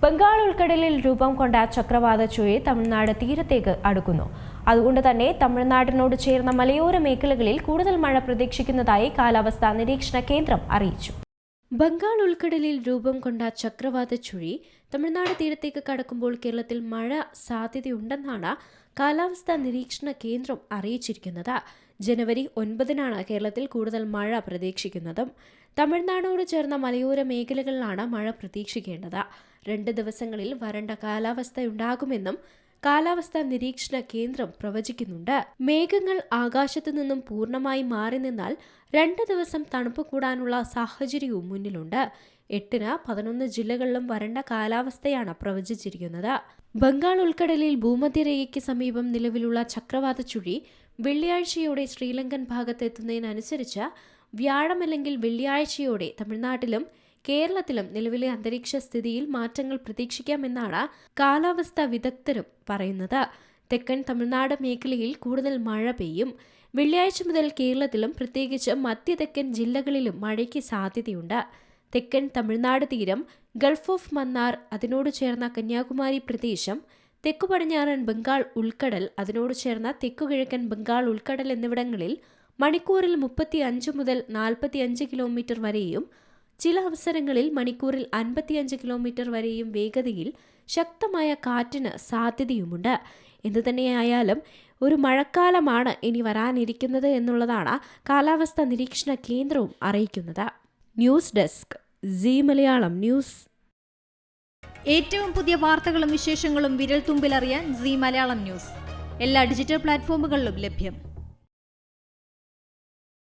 ബംഗാൾ ഉൾക്കടലിൽ രൂപം കൊണ്ട ചക്രവാത ചുഴി തമിഴ്നാട് തീരത്തേക്ക് അടുക്കുന്നു. അതുകൊണ്ട് തന്നെ തമിഴ്നാടിനോട് ചേർന്ന മലയോര മേഖലകളിൽ കൂടുതൽ മഴ പ്രതീക്ഷിക്കുന്നതായി കാലാവസ്ഥാ നിരീക്ഷണ കേന്ദ്രം അറിയിച്ചു. ബംഗാൾ ഉൾക്കടലിൽ രൂപം കൊണ്ട ചക്രവാത ചുഴി തമിഴ്നാട് തീരത്തേക്ക് കടക്കുമ്പോൾ കേരളത്തിൽ മഴ സാധ്യതയുണ്ടെന്നാണ് കാലാവസ്ഥാ നിരീക്ഷണ കേന്ദ്രം അറിയിച്ചിരിക്കുന്നത്. ജനുവരി 9-നാണ് കേരളത്തിൽ കൂടുതൽ മഴ പ്രതീക്ഷിക്കുന്നതും. തമിഴ്നാടോട് ചേർന്ന മലയോര മേഖലകളിലാണ് മഴ പ്രതീക്ഷിക്കേണ്ടത്. 2 ദിവസങ്ങളിൽ വരണ്ട കാലാവസ്ഥയുണ്ടാകുമെന്നും കാലാവസ്ഥാ നിരീക്ഷണ കേന്ദ്രം പ്രവചിക്കുന്നുണ്ട്. മേഘങ്ങൾ ആകാശത്തു നിന്നും പൂർണ്ണമായി മാറി നിന്നാൽ 2 ദിവസം തണുപ്പ് കൂടാനുള്ള സാഹചര്യവും മുന്നിലുണ്ട്. 8-ന് 11 ജില്ലകളിലും വരണ്ട കാലാവസ്ഥയാണ് പ്രവചിച്ചിരിക്കുന്നത്. ബംഗാൾ ഉൾക്കടലിൽ ഭൂമധ്യരേഖയ്ക്ക് സമീപം നിലവിലുള്ള ചക്രവാത ചുഴി വെള്ളിയാഴ്ചയോടെ ശ്രീലങ്കൻ ഭാഗത്തെത്തുന്നതിനനുസരിച്ച് വ്യാഴമല്ലെങ്കിൽ വെള്ളിയാഴ്ചയോടെ തമിഴ്നാട്ടിലും കേരളത്തിലും നിലവിലെ അന്തരീക്ഷ സ്ഥിതിയിൽ മാറ്റങ്ങൾ പ്രതീക്ഷിക്കാമെന്നാണ് കാലാവസ്ഥാ വിദഗ്ധരും പറയുന്നത്. തെക്കൻ തമിഴ്നാട് മേഖലയിൽ കൂടുതൽ മഴ പെയ്യും. വെള്ളിയാഴ്ച മുതൽ കേരളത്തിലും പ്രത്യേകിച്ച് മധ്യതെക്കൻ ജില്ലകളിലും മഴയ്ക്ക് സാധ്യതയുണ്ട്. തെക്കൻ തമിഴ്നാട് തീരം, ഗൾഫ് ഓഫ് മന്നാർ, അതിനോട് ചേർന്ന കന്യാകുമാരി പ്രദേശം, തെക്കു പടിഞ്ഞാറൻ ബംഗാൾ ഉൾക്കടൽ, അതിനോട് ചേർന്ന തെക്കുകിഴക്കൻ ബംഗാൾ ഉൾക്കടൽ എന്നിവിടങ്ങളിൽ മണിക്കൂറിൽ 35 മുതൽ 45 കിലോമീറ്റർ വരെയും ചില അവസരങ്ങളിൽ മണിക്കൂറിൽ 55 കിലോമീറ്റർ വരെയും വേഗതയിൽ ശക്തമായ കാറ്റിന് സാധ്യതയുമുണ്ട്. എന്തുതന്നെയായാലും ഒരു മഴക്കാലമാണ് ഇനി വരാനിരിക്കുന്നത് എന്നുള്ളതാണ് കാലാവസ്ഥാ നിരീക്ഷണ കേന്ദ്രവും അറിയിക്കുന്നത്. News desk Zee Malayalam news. ഏറ്റവും പുതിയ വാർത്തകളും വിശേഷങ്ങളും വിരൽ തുമ്പിലറിയാൻ സീ മലയാളം ന്യൂസ് എല്ലാ ഡിജിറ്റൽ പ്ലാറ്റ്ഫോമുകളിലും ലഭ്യം.